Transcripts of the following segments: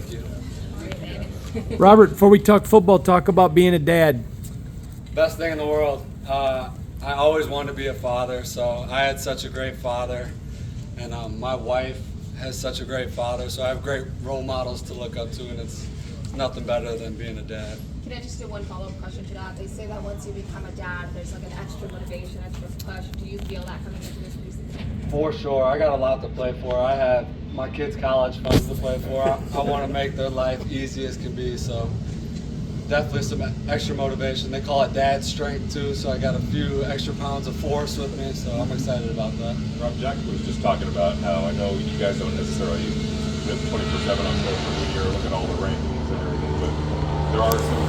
Thank you. Robert, before we talk football, talk about being a dad. Best thing in the world. I always wanted to be a father, so I had such a great father, and my wife has such a great father, so I have great role models to look up to, and it's nothing better than being a dad. Can I just do one follow-up question to that? They say that once you become a dad, there's like an extra motivation, extra push. Do you feel that coming into this preseason? For sure. I got a lot to play for. I have my kids' college funds to play for. I want to make their life easy as can be, so definitely some extra motivation. They call it dad strength too, so I got a few extra pounds of force with me, so I'm excited about that. Rob, Jack was just talking about how I know you guys don't necessarily live 24/7 on social media or look at all the rankings and everything, but there are some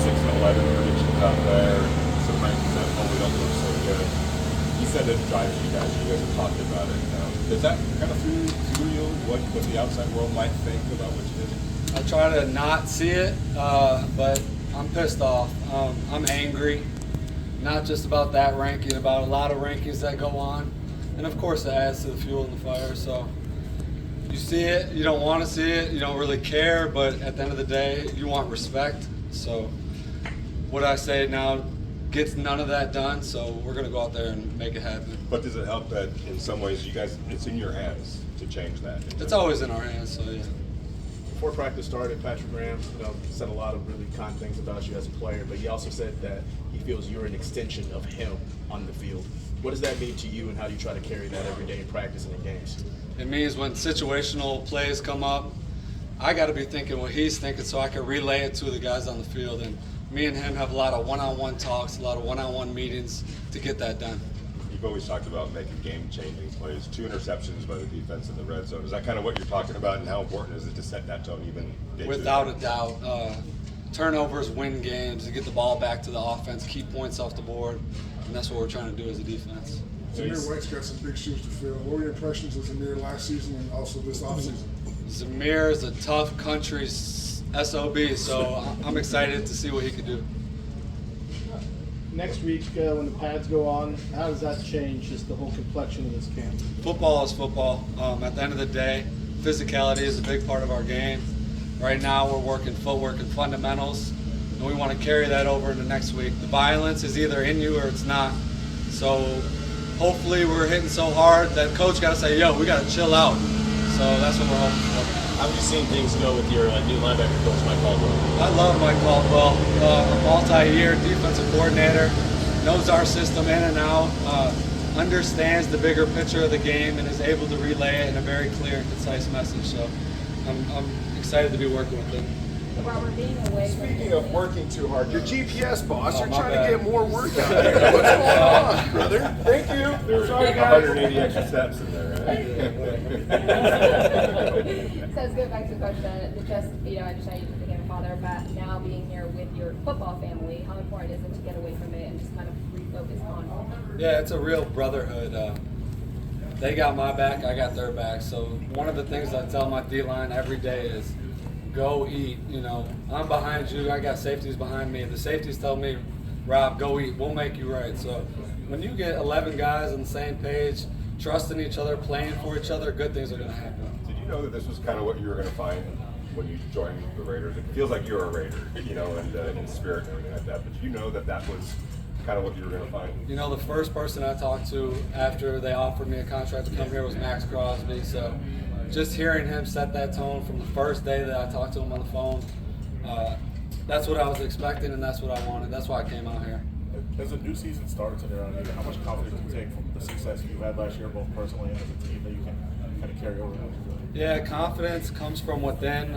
6 and 11 predictions out there, some rankings that probably don't look so good. You said it drives you guys. You guys have talked about it. Does that kind of fool you? What the outside world might think about what you did? I try to not see it, but I'm pissed off. I'm angry, not just about that ranking, about a lot of rankings that go on. And of course it adds to the fuel in the fire. So you see it, you don't want to see it, you don't really care, but at the end of the day, you want respect. So what I say now gets none of that done, so we're going to go out there and make it happen. But does it help that in some ways you guys, it's in your hands to change that? It's always in our hands, so yeah. Before practice started, Patrick Graham said a lot of really kind things about you as a player, but he also said that he feels you're an extension of him on the field. What does that mean to you, and how do you try to carry that every day in practice and in games? It means when situational plays come up, I got to be thinking what he's thinking so I can relay it to the guys on the field. And me and him have a lot of one-on-one talks, a lot of one-on-one meetings to get that done. You've always talked about making game-changing plays. 2 interceptions by the defense in the red zone. Is that kind of what you're talking about, and how important is it to set that tone even day Without a doubt. Turnovers win games. You get the ball back to the offense, keep points off the board, and that's what we're trying to do as a defense. Zamir White's got some big shoes to fill. What were your impressions of Zamir last season and also this offseason? Zamir is a tough country SOB, so I'm excited to see what he can do. Next week, when the pads go on, how does that change just the whole complexion of this camp? Football is football. At the end of the day, physicality is a big part of our game. Right now, we're working footwork and fundamentals, and we want to carry that over into next week. The violence is either in you or it's not. So hopefully we're hitting so hard that coach got to say, yo, we got to chill out. So that's what we're hoping for. How have you seen things go with your new linebacker coach, Mike Caldwell? I love Mike Caldwell, a multi-year defensive coordinator, knows our system in and out, understands the bigger picture of the game, and is able to relay it in a very clear and concise message. So I'm excited to be working with him. Robert, being away Speaking of working too hard, your GPS boss, you're my trying bad. to get more work out there. What's going on, brother? Thank you. There's Sorry, guys. 180 extra steps in there, right? So let's go back to the question. I just know you became a father, but now being here with your football family, how important is it to get away from it and just kind of refocus on football? Yeah, it's a real brotherhood. They got my back, I got their back. So one of the things I tell my D-line every day is, go eat. I'm behind you, I got safeties behind me. The safeties tell me, Rob, go eat, we'll make you right. So when you get 11 guys on the same page, trusting each other, playing for each other, good things are going to happen. Did you know that this was kind of what you were going to find when you joined the Raiders? It feels like you're a Raider, and in spirit and everything like that. But did you know that was kind of what you were going to find? The first person I talked to after they offered me a contract to come here was Max Crosby. So just hearing him set that tone from the first day that I talked to him on the phone, that's what I was expecting, and that's what I wanted. That's why I came out here. As a new season starts and around here, how much confidence do you take from the success you had last year, both personally and as a team, that you can kind of carry over? Yeah, confidence comes from within.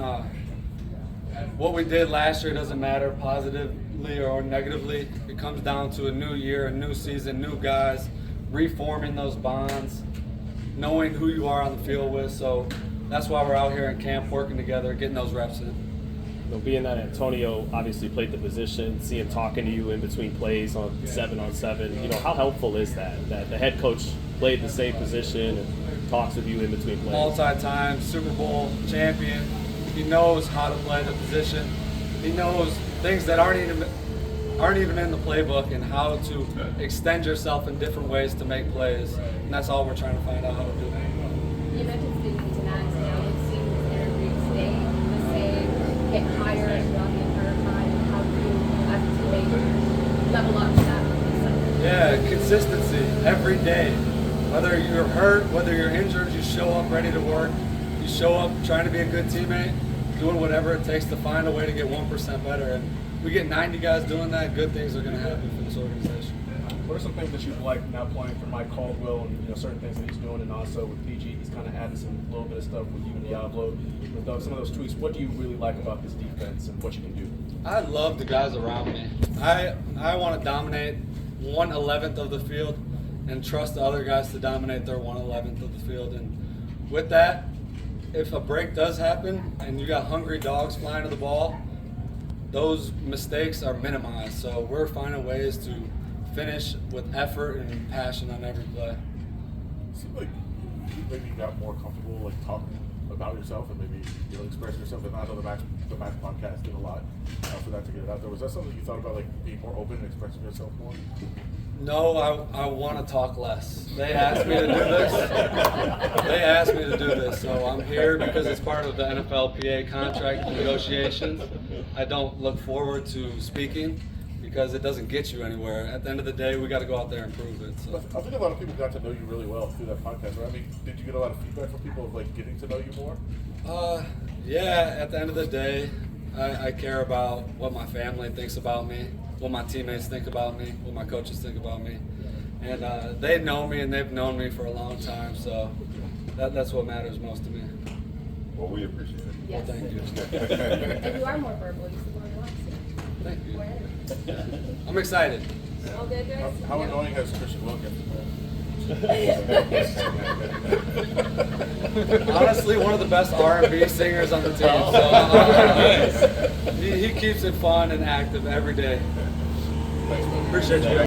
What we did last year doesn't matter positively or negatively. It comes down to a new year, a new season, new guys, reforming those bonds, knowing who you are on the field with. So that's why we're out here in camp working together, getting those reps in. Being that Antonio obviously played the position, see him talking to you in between plays on 7-on-7, how helpful is that the head coach played the same position and talks with you in between plays? Multi-time Super Bowl champion. He knows how to play the position. He knows things that aren't even in the playbook and how to extend yourself in different ways to make plays. And that's all we're trying to find out how to do. You mentioned speaking to Max, we've seen his interview today. every day. Whether you're hurt, whether you're injured, you show up ready to work. You show up trying to be a good teammate, doing whatever it takes to find a way to get 1% better. And we get 90 guys doing that, good things are going to happen for this organization. What are some things that you like now playing for Mike Caldwell and certain things that he's doing, and also with PG, he's kind of added some little bit of stuff with you and Diablo, with some of those tweaks. What do you really like about this defense and what you can do? I love the guys around me. I want to dominate 1/11th of the field and trust the other guys to dominate their 1/11th of the field. And with that, if a break does happen and you got hungry dogs flying to the ball, those mistakes are minimized. So we're finding ways to finish with effort and passion on every play. It seemed like maybe you got more comfortable like talking about yourself and maybe expressing yourself. And I know the match podcast did a lot for that to get it out there. Was that something you thought about, like being more open and expressing yourself more? No, I want to talk less. They asked me to do this. So I'm here because it's part of the NFLPA contract negotiations. I don't look forward to speaking because it doesn't get you anywhere. At the end of the day, we got to go out there and prove it. So. I think a lot of people got to know you really well through that podcast, right? I mean, did you get a lot of feedback from people of like getting to know you more? Yeah, at the end of the day, I care about what my family thinks about me, what my teammates think about me, what my coaches think about me. And they know me and they've known me for a long time, so that's what matters most to me. Well, we appreciate it. Yes. Well, thank you. And you are more verbal. You said more than once. Thank you. We're in it. I'm excited. All good, guys? How annoying has Christian Wilkins been? Honestly, one of the best R&B singers on the team. So he keeps it fun and active every day. Appreciate you.